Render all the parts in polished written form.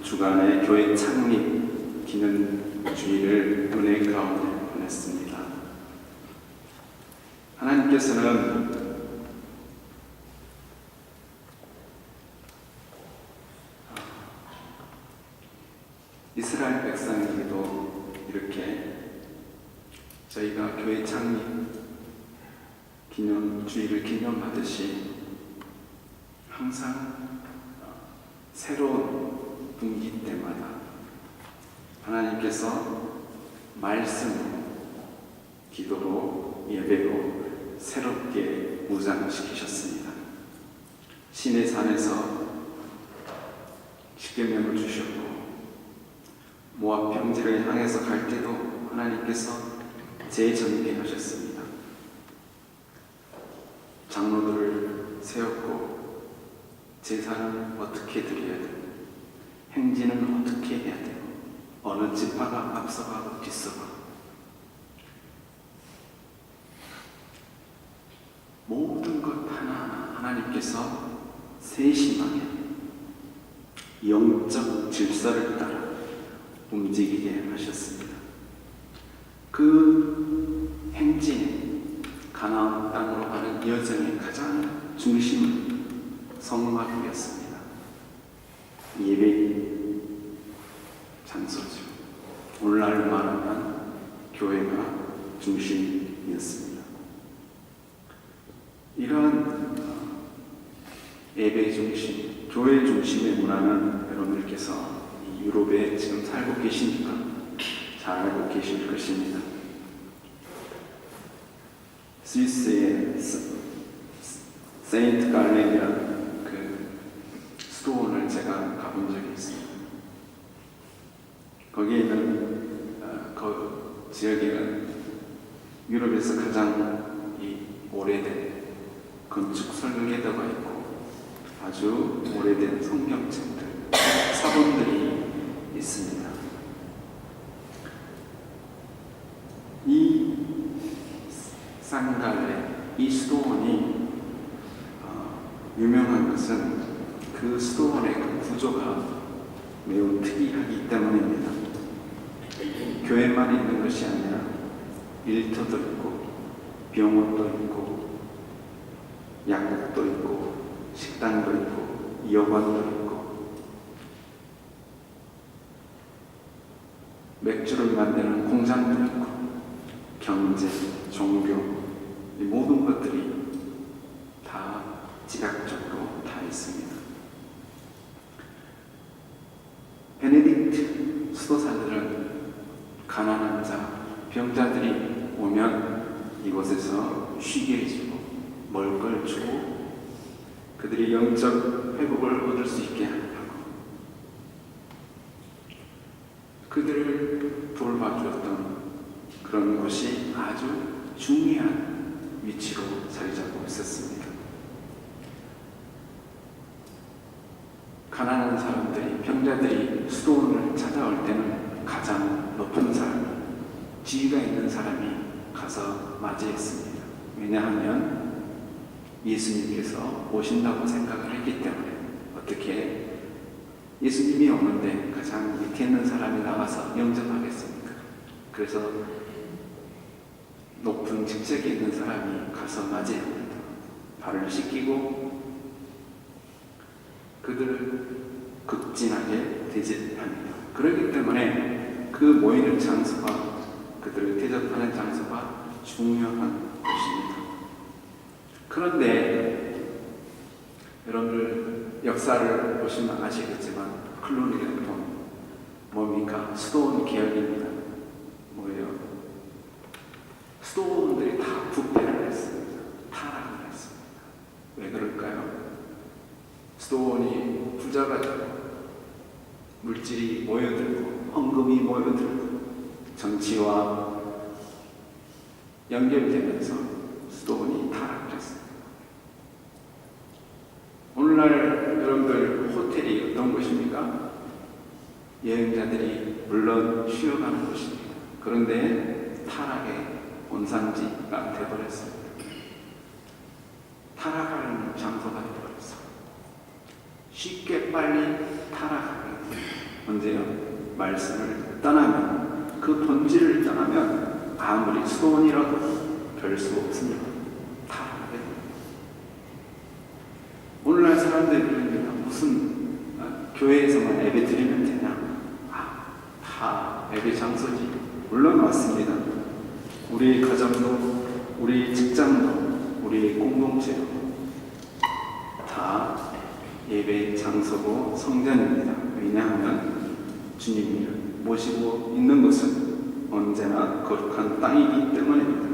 주간의 교회 창립 기념 주일을 은혜 가운데 보냈습니다. 하나님께서는 이스라엘 백성에게도 이렇게 저희가 교회 창립 기념 주일을 기념하듯이 항상 새로운 분기 때마다 하나님께서 말씀으로, 기도로, 예배로 새롭게 무장시키셨습니다. 신의 산에서 십계명을 주셨고, 모압 평지를 향해서 갈 때도 하나님께서 재정비하셨습니다. 장로들을 세웠고, 제사는 어떻게 드려야 되고, 행진은 어떻게 해야 되고, 어느 지파가 앞서가고 뒤서가고, 모든 것 하나하나 하나님께서 세심하게 영적 질서를 따라 움직이게 하셨습니다. 그 행진에 가나안 땅으로 가는 여정의 가장 중심은 성막이었습니다. 예배 장소죠. 오늘날 말하면 교회가 중심이었습니다. 이러한 예배 중심, 교회 중심의 문화는 여러분들께서 유럽에 지금 살고 계시니까 잘 알고 계실 것입니다. 스위스의 세인트 갈렌이라는 수도원을 제가 가본 적이 있습니다. 거기에는 그 지역에는 유럽에서 가장 오래된 건축 설계도가 있고 아주 오래된 성경책들, 사본들이 있습니다. 이 상갈레, 이 수도원이 유명한 것은 그 수도원의 그 구조가 매우 특이하기 때문입니다. 교회만 있는 것이 아니라 일터도 있고 병원도 있고 약국도 있고 식당도 있고 여관도 있고 맥주를 만드는 공장도 있고 경제, 종교, 이 모든 것들이 다 지각적으로 다 있습니다. 베네딕트 수도사들은 가난한 자, 병자들이 오면 이곳에서 쉬게 해주고 먹을 걸 주고 그들이 영적 회복을 얻을 수 있게 하고 그들을 돌봐주었던 그런 곳이 아주 중요한 위치로 자리 잡고 있었습니다. 가난한 사람들이, 병자들이 수도원을 찾아올 때는 가장 높은 사람, 지위가 있는 사람이 가서 맞이했습니다. 왜냐하면 예수님께서 오신다고 생각을 했기 때문에 어떻게 예수님이 오는데 가장 밑에 있는 사람이 나가서 영접하겠습니까? 그래서 높은 직책에 있는 사람이 가서 맞이합니다. 발을 씻기고 그들을 극진하게 대접합니다. 그렇기 때문에 그 모이는 장소가, 그들을 대접하는 장소가 중요한 곳입니다. 그런데 여러분들 역사를 보시면 아시겠지만 클로니라는 돈 뭡니까? 수도원 개혁입니다. 뭐예요? 수도원들이 다 부패를 했습니다. 타락을 했습니다. 왜 그럴까요? 수도원이 부자가 되고 물질이 모여들고 헌금이 모여들고 정치와 연결되면서 수도원이 타락을 했습니다. 오늘날 여러분들 호텔이 어떤 곳입니까? 여행자들이 물론 쉬어가는 곳입니다. 그런데 타락의 본산지가 되어버렸습니다. 타락하는 장소가 되어버렸습니다. 쉽게 빨리 타락하게 돼요. 언제요? 말씀을 떠나면, 그 본질을 떠나면 아무리 수도원이라도 별 수 없습니다. 타락하게 돼요. 오늘날 사람들이 그럽니다. 무슨 교회에서만 예배 드리면 되냐? 다 예배 장소지. 물론 맞습니다. 우리 가정도, 우리 직장도, 우리 공동체도 다 예배 장소고 성전입니다. 왜냐하면 주님을 모시고 있는 것은 언제나 거룩한 땅이기 때문입니다.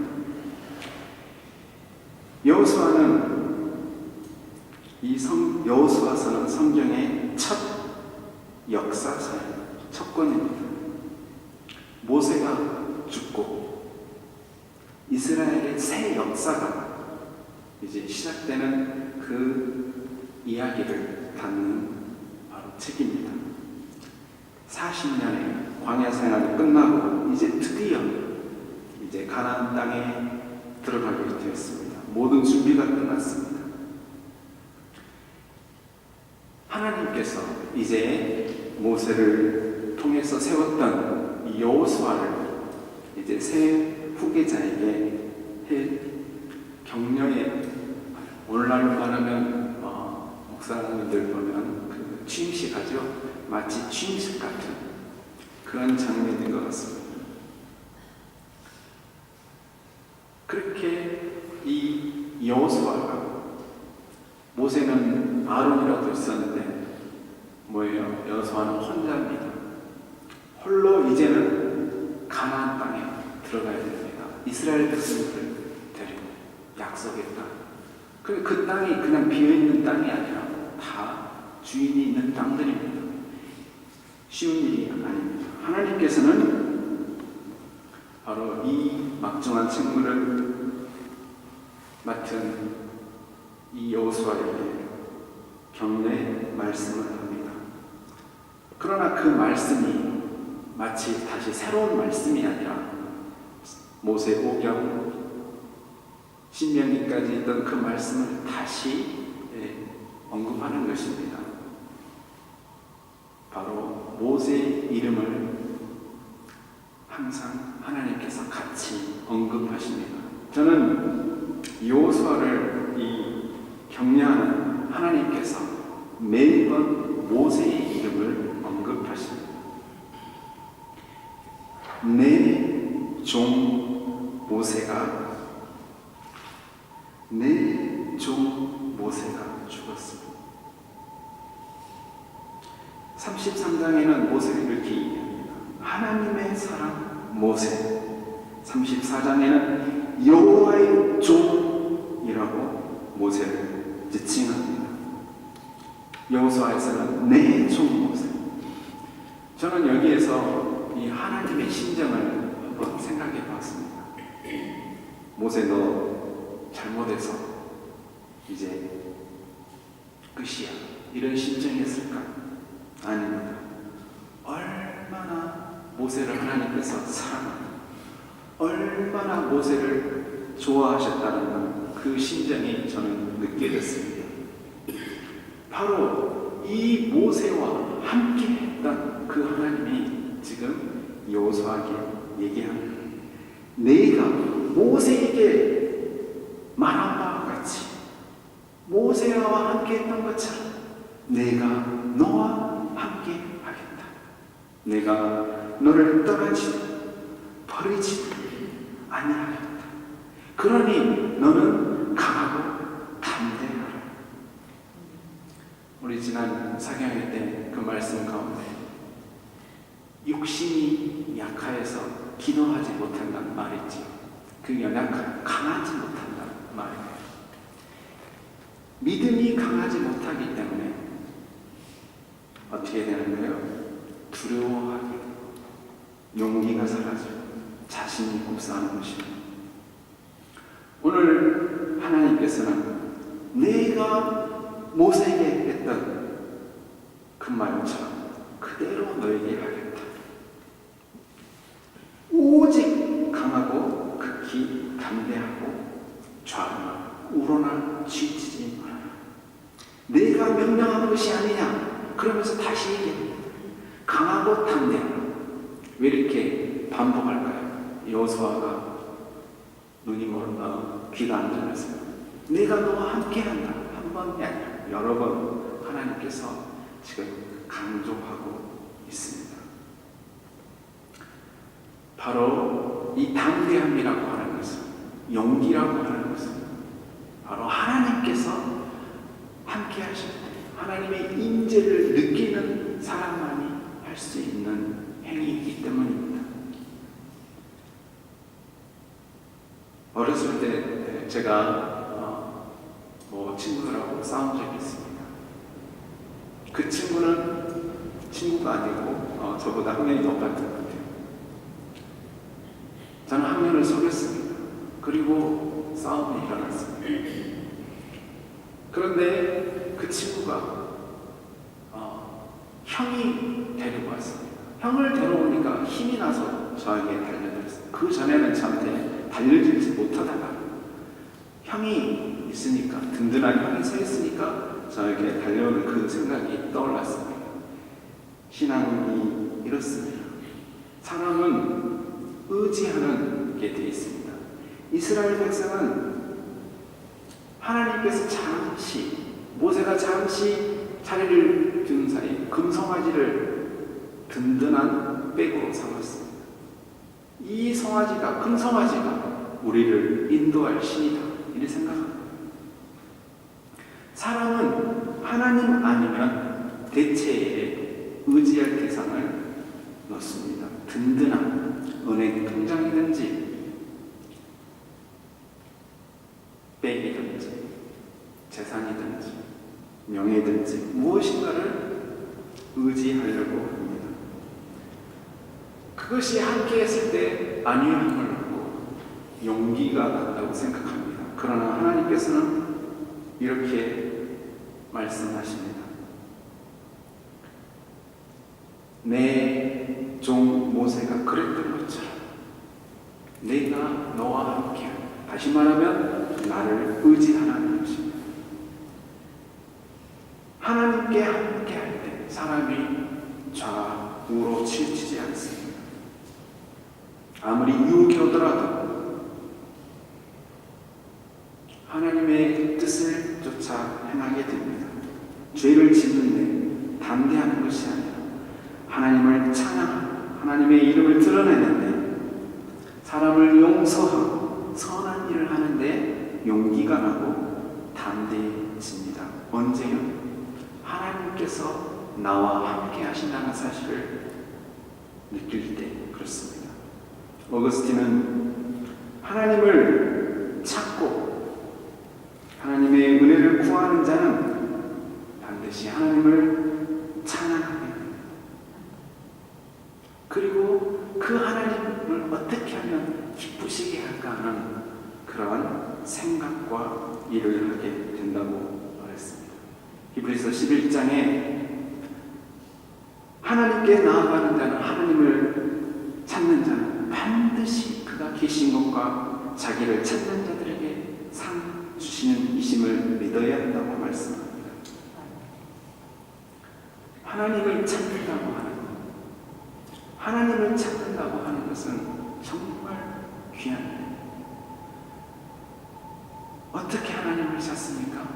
여호수아서는 성경의 첫 역사서예요. 첫 권입니다. 모세가 죽고 이스라엘의 새 역사가 이제 시작되는 그 이야기를 담는 바로 책입니다. 40년의 광야 생활이 끝나고 이제 드디어 이제 가나안 땅에 들어가게 되었습니다. 모든 준비가 끝났습니다. 하나님께서 이제 모세를 통해서 세웠던 이 여호수아를 이제 새 후계자에게 격려에, 오늘날로 말하면 목사님들 보면 그 취임식 하죠. 마치 취임식 같은 그런 장면인 것 같습니다. 그렇게 이 여호수아가, 모세는 아론이라도 있었는데 뭐예요? 여호수아는 혼자입니다. 홀로 이제는 가나안 땅에 들어가야 됩니다. 이스라엘 백성들을 데리고 약속의 땅. 그 땅이 그냥 비어있는 땅이 아니라 다 주인이 있는 땅들입니다. 쉬운 일이 아닙니다. 하나님께서는 바로 이 막중한 책무를 맡은 이 여호수아에게 격려의 말씀을 합니다. 그러나 그 말씀이 마치 다시 새로운 말씀이 아니라 모세오경, 신명기까지 있던 그 말씀을 다시 언급하는 것입니다. 바로 모세의 이름을 항상 하나님께서 같이 언급하십니다. 저는 여호수아를 격려하는 하나님께서 매번 모세의 이름을 언급하십니다. 내 종 모세가 죽었습니다. 33장에는 모세를 이렇게 얘기합니다. 하나님의 사람 모세. 34장에는 여호와의 종이라고 모세를 칭합니다. 여호수아에서는 내 종 모세. 저는 여기에서 이 하나님의 심정을 한번 생각해 봤습니다. 모세, 너 잘못해서 이제 끝이야, 이런 심정이었을까? 아닙니다. 얼마나 모세를 하나님께서 사랑하고 얼마나 모세를 좋아하셨다는 그 심정이 저는 느껴졌습니다. 바로 이 모세와 함께 했던 그 하나님이 지금 여호수아에게 얘기합니다. 내가 모세에게 말한 바와 같이 모세와 함께 했던 것처럼 내가 너와 함께 하겠다. 내가 너를 떠나지 버리지 아니하겠다. 그러니 너는 강하고 담대하라. 우리 지난 사경회 때 그 말씀 가운데 육신이 약하여서 기도하지 못한다는 말이지, 그 연약한 강하지 못한다는 말이에요. 믿음이 강하지 못하기 때문에 어떻게 되는 거예요? 두려워하게, 용기가 사라지고 자신이 굽사하는 것입니다. 오늘 하나님께서는 내가 모세에게 했던 그 말처럼 그대로 너에게 하겠다. 오직 강하고 극히 담대하고 좌우나 우러나 지치지 말아라. 내가 명령하는 것이 아니냐 그러면서 다시 얘기합니다. 강하고 담대하라. 왜 이렇게 반복할까요? 여호수아가 눈이 귀가 안 들렸어요. 내가 너와 함께한다. 한 번이 아니라 여러 번 하나님께서 지금 강조하고 있습니다. 바로 이 담대함이라고 하는 것은, 용기라고 하는 것은 바로 하나님께서 함께 하실 때 하나님의 임재를 느끼는 사람만이 할 수 있는 행위이기 때문입니다. 어렸을 때 제가 친구들하고 싸운 적이 있습니다. 그 친구는 친구가 아니고 저보다 학년이 높았던 것 같아요. 저는 학년을 속였습니다. 그리고 싸움이 일어났습니다. 그런데 그 친구가 형이 데리고 왔습니다. 형을 데려오니까 힘이 나서 저에게 달려들었어요. 그 전에는 저한테 달려들지 못하다가 형이 있으니까, 든든한 형이 서 있으니까 저에게 달려오는 그 생각이 떠올랐습니다. 신앙이 이렇습니다. 사람은 의지하는 게 되어 있습니다. 이스라엘 백성은 하나님께서 잠시, 모세가 잠시 자리를 둔 사이 금송아지를 든든한 백으로 삼았습니다. 이 송아지가, 금송아지가 우리를 인도할 신이다, 이렇게 생각합니다. 사람은 하나님 아니면 대체에 의지할 대상을 놓습니다. 든든한 은행 통장이든지 백이든지 재산이든지 명예든지 무엇인가를 의지하려고 합니다. 그것이 함께 했을 때 안위함을 얻고 용기가 난다고 생각합니다. 그러나 하나님께서는 이렇게 말씀하십니다. 내 종 모세가 그랬던 것처럼 내가 너와 함께하라. 다시 말하면 나를 의지하라는 것입니다. 하나님께 함께할 때 사람이 좌우로 치우치지 않습니다. 아무리 유혹이 오더라도 하나님의 뜻을 쫓아 행하게 됩니다. 죄를 짓는데 담대하는 것이 아니라 하나님을 찬양하고 하나님의 이름을 드러내는데, 사람을 용서하고 선한 일을 하는데 용기가 나고 담대해집니다. 언제요? 하나님께서 나와 함께 하신다는 사실을 느낄 때 그렇습니다. 어거스틴은 하나님을 찾고 하나님의 은혜를 구하는 자는 반드시 하나님을 찬양합니다. 그리고 그 하나님을 어떻게 하면 기쁘시게 할까 하는 그러한 생각과 일을 하게 된다고 말했습니다. 히브리서 11장에 하나님께 나아가는 자는, 하나님을 찾는 자는 반드시 그가 계신 것과 자기를 찾는 자들에게 상 주시는 이심을 믿어야 한다고 말씀합니다. 하나님을 찾는다고 하는 것, 하나님을 찾는다고 하는 것은 정말 귀한 일. 어떻게 하나님을 찾습니까?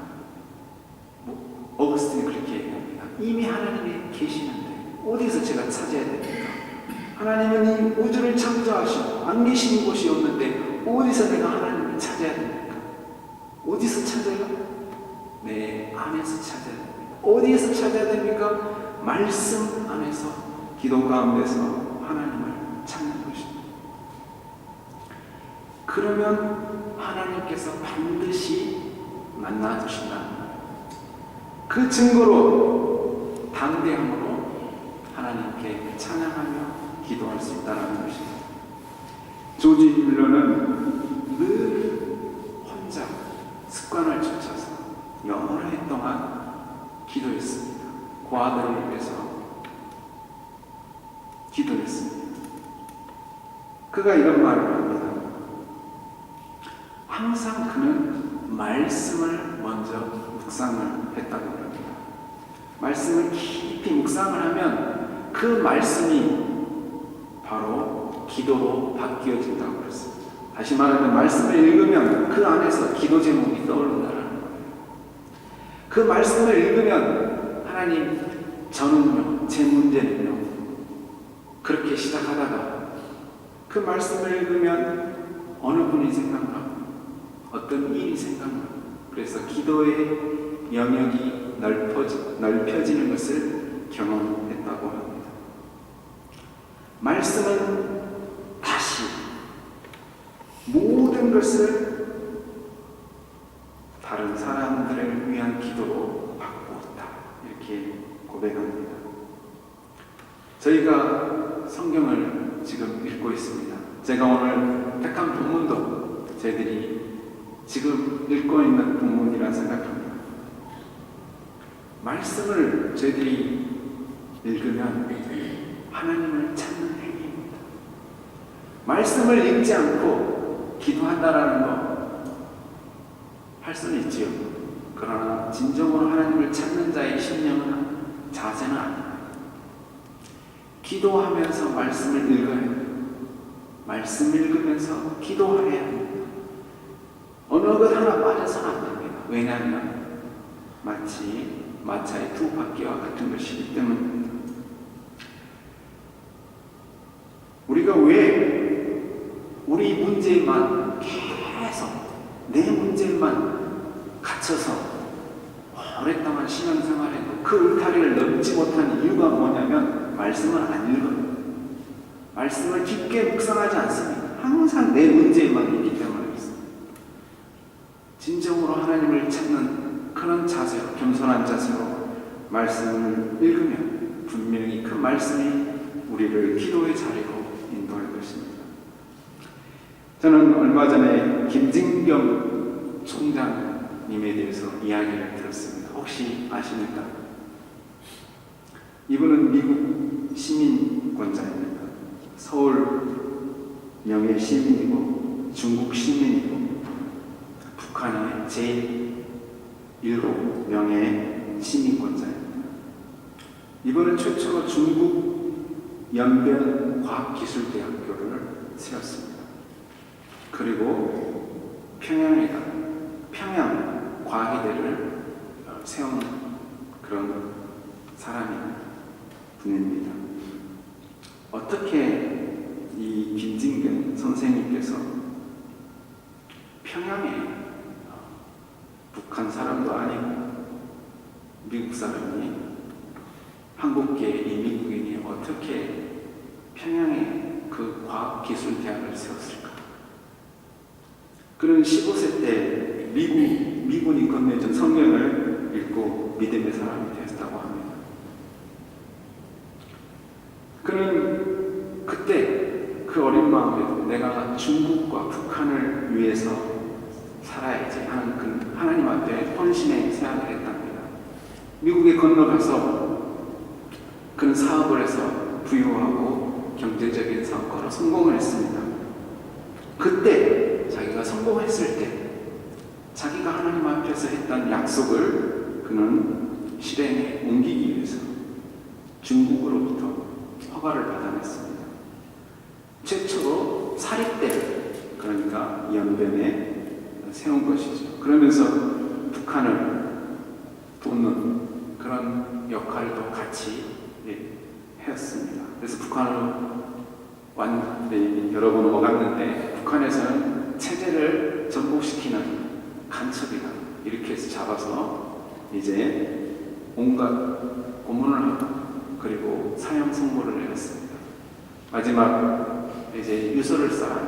어거스틴이 그렇게 얘기합니다. 이미 하나님이 계시는데 어디서 제가 찾아야 됩니까? 하나님은 이 우주를 창조하시고 안 계시는 곳이 없는데 어디서 내가 하나님을 찾아야 됩니까? 어디서 찾아요? 내 안에서 찾아야 됩니다. 어디에서 찾아야 됩니까? 말씀 안에서, 기도 가운데서 하나님을 찾는 것입니다. 그러면 하나님께서 반드시 만나주신다. 그 증거로 담대함으로 하나님께 찬양하며 기도할 수 있다는 것입니다. 조지 뮬러는 늘 혼자 습관을 쫓아서 여러 해 동안 기도했습니다. 고아들을 위해서 기도했습니다. 그가 이런 말을 합니다. 항상 그는 말씀을 먼저 묵상을 했다고 합니다. 말씀을 깊이 묵상을 하면 그 말씀이 바로 기도로 바뀌어진다고 그랬습니다. 다시 말하면 말씀을 읽으면 그 안에서 기도 제목이 떠오른다는 거예요. 그 말씀을 읽으면 하나님, 저는요, 제 문제는요, 그렇게 시작하다가 그 말씀을 읽으면 어느 분이 생각나고 어떤 일이 생각나고, 그래서 기도의 영역이 넓혀지는 것을 경험했다고 합니다. 말씀은 다시 모든 것을 다른 사람들을 위한 기도로 바꾸었다, 이렇게 고백합니다. 저희가 성경을 지금 읽고 있습니다. 제가 오늘 택한 본문도 저희들이 지금 읽고 있는 본문이라 생각합니다. 말씀을 저희들이 읽으면 하나님을 찾는 행위입니다. 말씀을 읽지 않고 기도한다라는 거 할 수는 있지요. 그러나 진정으로 하나님을 찾는 자의 심령은 자세는 아닙니다. 기도하면서 말씀을 읽어야 합니다. 말씀 읽으면서 기도해야 합니다. 어느 것 하나 빠져서는 안 됩니다. 왜냐하면 마치 마차의 두 바퀴와 같은 것이기 때문입니다. 우리가 왜 우리 문제만 계속 내 문제만 갇혀서 오랫동안 신앙생활에도 그 울타리를 넘지 못한 이유가 뭐냐면 말씀을 안 읽어요. 말씀을 깊게 묵상하지 않습니다. 항상 내 문제만 있기 때문에 그렇습니다. 진정으로 하나님을 찾는 그런 자세로, 겸손한 자세로 말씀을 읽으면 분명히 그 말씀이 우리를 기도의 자리로 인도할 것입니다. 저는 얼마 전에 김진경 총장님에 대해서 이야기를 들었습니다. 혹시 아십니까? 이분은 미국 시민권자입니다. 서울 명예 시민이고 중국 시민이고 북한의 제1호 명예 시민권자입니다. 이분은 최초로 중국 연변과학기술대학교를 세웠습니다. 그리고 평양에다 평양과학의대를 세운 그런 분입니다. 어떻게 이 김진경 선생님께서 평양에 북한 사람도 아니고 미국 사람이 한국계 이 미국인이 어떻게 평양에 그 과학기술대학을 세웠을까? 그는 15세 때 미군이 건네준 성경을 읽고 믿음의 사람이 되었다고 합니다. 그는 그때 그 어린 마음에도 내가 중국과 북한을 위해서 살아야지 하는 그 하나님 앞에 헌신의 생각을 했답니다. 미국에 건너가서 그는 사업을 해서 부유하고 경제적인 성과로 성공을 했습니다. 그때 자기가 성공했을 때 자기가 하나님 앞에서 했던 약속을 그는 실행에 옮기기 위해서 중국으로부터 허가를 받아냈습니다. 최초로 사립대를, 그러니까 연변에 세운 것이죠. 그러면서 북한을 돕는 그런 역할도 같이 했습니다. 그래서 북한으로 여러 번 오갔는데 북한에서는 체제를 전복시키는 간첩이다 이렇게 해서 잡아서 이제 온갖 고문을 하고 그리고 사형 선고를 내렸습니다. 마지막 이제 유서를 써라.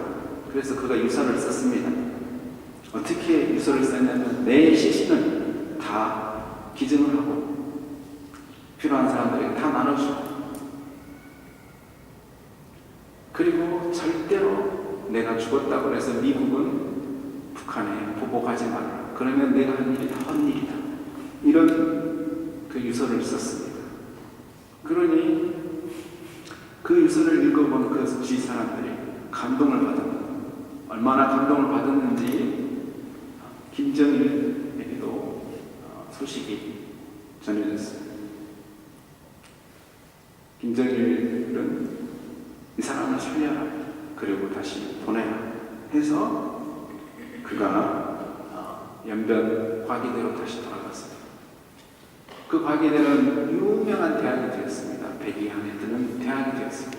그래서 그가 유서를 썼습니다. 어떻게 유서를 썼냐면 내 시신은 다 기증을 하고 필요한 사람들에게 다 나눠주고, 그리고 절대로 내가 죽었다고 해서 미국은 북한에 보복하지 마라. 그러면 내가 한 일이 다 헛일이다. 이런 그 유서를 썼습니다. 그러니 그 유서를 읽어본 그 주위 사람들이 감동을 받았습니다. 얼마나 감동을 받았는지 김정일에게도 소식이 전해졌어요. 김정일은 이 사람을 살려라, 그리고 다시 보내라 해서 그가 연변 과기대로 다시 돌아갔습니다. 그 과기대는 유명한 대학이 되었습니다. 백이 안에 드는 대학이 되었습니다.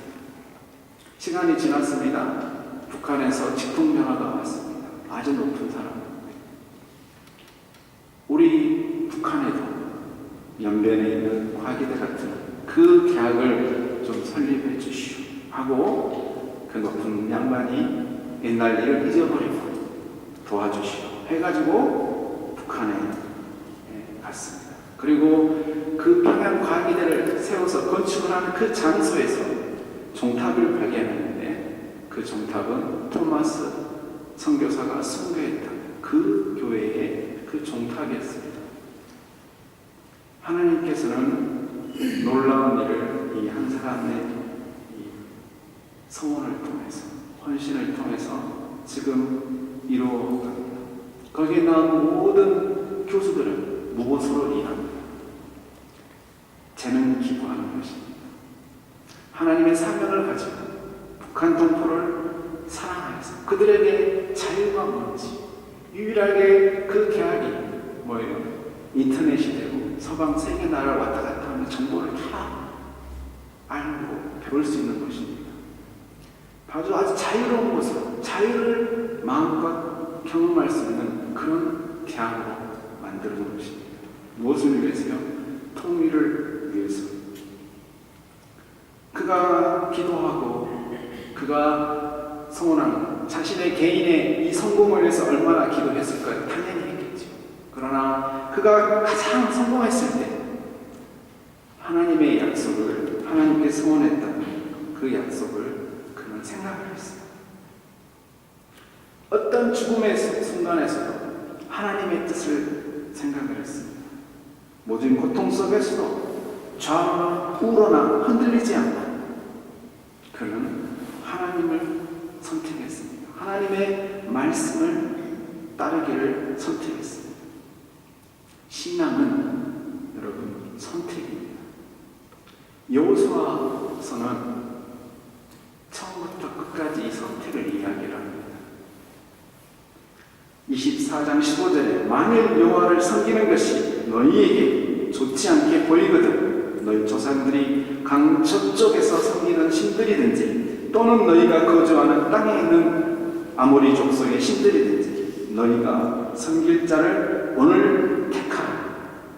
시간이 지났습니다. 북한에서 직통명화가 왔습니다. 아주 높은 사람. 우리 북한에도 연변에 있는 과기대 같은 그 대학을 좀 설립해 주시오 하고 그 높은 양반이 옛날 일을 잊어버리고 도와주시오 해가지고 북한에 갔습니다. 그리고 그 평양 과기대를 세워서 건축을 하는 그 장소에서 종탑을 발견했는데 그 종탑은 토마스 선교사가 순교했던 그 교회의 그 종탑이었습니다. 하나님께서는 놀라운 일을 이 한 사람의 이 소원을 통해서, 헌신을 통해서 지금 이루어갑니다. 거기에 나온 모든 교수들은 무엇으로 일합니다? 재능 기부하는 것입니다. 하나님의 사명을 가지고 북한 동포를 사랑하여서 그들에게 자유가 뭔지, 유일하게 그 계약이 뭐예요? 인터넷이 되고 서방 세계 나라를 왔다 갔다 하는 정보를 다 알고 배울 수 있는 것입니다. 아주 자유로운 곳으로 자유를 마음껏 경험할 수 있는 그런 대학으로 만드는 것입니다. 무엇을 위해서요? 통일을 위해서. 그가 기도하고 그가 소원한 자신의 개인의 이 성공을 위해서 얼마나 기도했을까요? 당연히 했겠죠. 그러나 그가 가장 성공했을 때 하나님의 약속을, 하나님께 소원했던 그 약속을 그는 생각을 했어요. 어떤 죽음의 순간에서도 하나님의 뜻을 생각을 했습니다. 모든 고통 속에서도 좌우나 우로나 흔들리지 않고 그는 하나님을 선택했습니다. 하나님의 말씀을 따르기를 선택했습니다. 신앙은 여러분 선택입니다. 여호수아서는 처음부터 끝까지 이 선택을 이야기를 합니다. 24장 15절에 만일 여호와를 섬기는 것이 너희에게 좋지 않게 보이거든 너희 조상들이 강 저쪽에서 섬기던 신들이든지 또는 너희가 거주하는 땅에 있는 아모리 족속의 신들이든지 너희가 섬길 자를 오늘 택하라.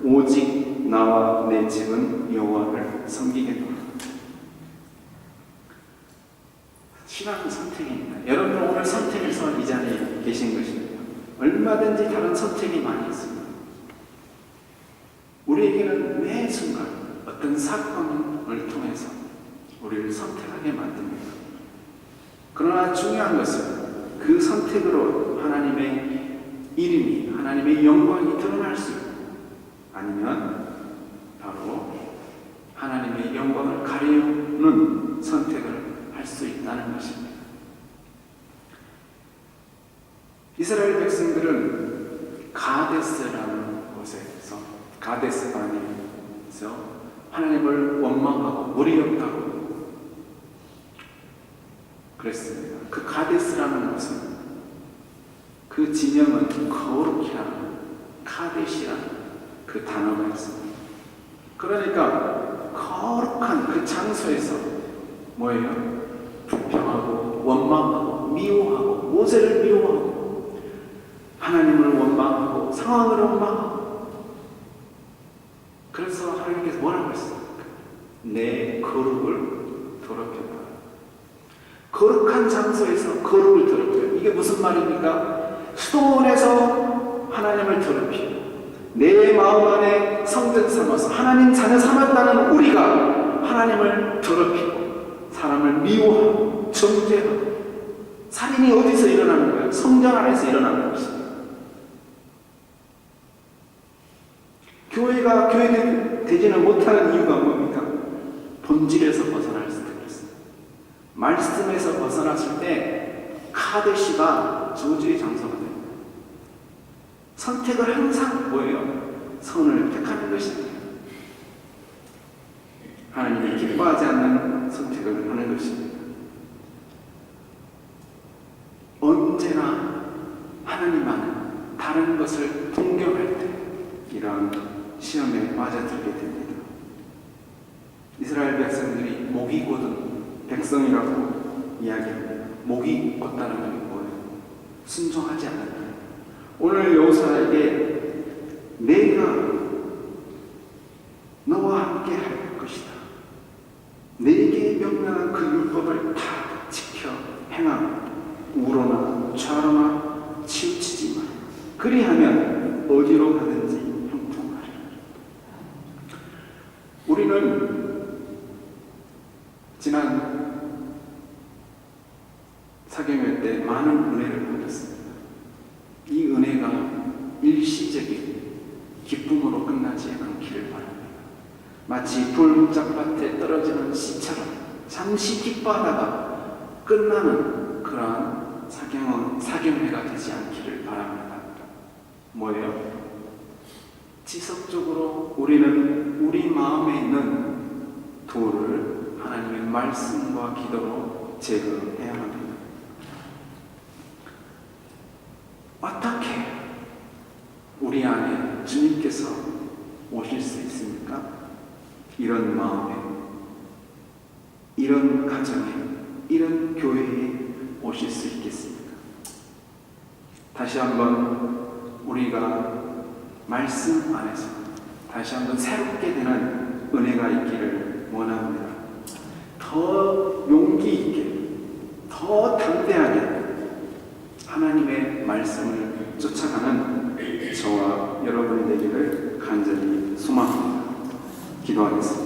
오직 나와 내 집은 여호와를 섬기겠노라. 신앙은 선택입니다. 여러분 오늘 선택해서 이 자리에 계신 것입니다. 얼마든지 다른 선택이 많이 있습니다. 우리에게는 매 순간 어떤 사건을 통해서 우리를 선택하게 만듭니다. 그러나 중요한 것은 그 선택으로 하나님의 이름이, 하나님의 영광이 드러날 수 있고 아니면 바로 하나님의 영광을 가리우는 선택을 할 수 있다는 것입니다. 이스라엘 백성들은 가데스라는 곳에서, 가데스 바네에서 하나님을 원망하고 물이 없다고 그랬습니다. 그 가데스라는 곳은 그 지명은 거룩이라는 카데시라는 그 단어가 있습니다. 그러니까 거룩한 그 장소에서 뭐예요? 불평하고 원망하고 미워하고 모세를 미워하고 하나님을 원망하고 상황을 원망하고 그래서 하나님께서 뭐라고 했습니까? 내 거룩을 더럽혔다. 거룩한 장소에서 거룩을 더럽혀요. 이게 무슨 말입니까? 수도원에서 하나님을 더럽히고 내 마음 안에 성전 삼아서 하나님 자녀 삼았다는 우리가 하나님을 더럽히고 사람을 미워하고 정죄하고 살인이 어디서 일어나는 거예요? 성전 안에서 일어나는 것입니다. 교회가 교회되지는 못하는 이유가 뭡니까? 본질에서 벗어날 수 있습니다. 말씀에서 벗어났을 때 카데시가 저주의 장소가 됩니다. 선택을 항상 뭐예요? 선을 택하는 것입니다. 하나님이 기뻐하지 않는 선택을 하는 것입니다. 언제나 하나님만은 다른 것을 동경할 때 이런 시험에 빠져들게 됩니다. 이스라엘 백성들이 목이 곧은 백성이라고 이야기합니다. 목이 곧다는 게 뭐예요? 순종하지 않는다. 오늘 여호수아에게 내가 너와 함께 할 것이다. 내게 명령한 그 율법을 다 지켜 행하고 우로나 좌로나 치우치지 마. 그리하면 어디로 가든지 형통하리라. 우리는 지난 사경회 때 많은 은혜를 받았습니다. 이 은혜가 일시적인 기쁨으로 끝나지 않기를 바랍니다. 마치 불짝밭에 떨어지는 씨처럼 잠시 기뻐하다가 끝나는 그러한 사경회가 되지 않기를 바랍니다. 뭐예요? 지속적으로 우리는 우리 마음에 있는 돌을 하나님의 말씀과 기도로 제거해야 합니다. 어떻게 우리 안에 주님께서 오실 수 있습니까? 이런 마음에, 이런 가정에, 이런 교회에 오실 수 있겠습니까? 다시 한번 우리가 말씀 안에서 다시 한번 새롭게 되는 은혜가 있기를 원합니다. 더 용기 있게, 더 담대하게 하나님의 말씀을 쫓아가는 저와 여러분이 되기를 간절히 소망합니다. 기도하겠습니다.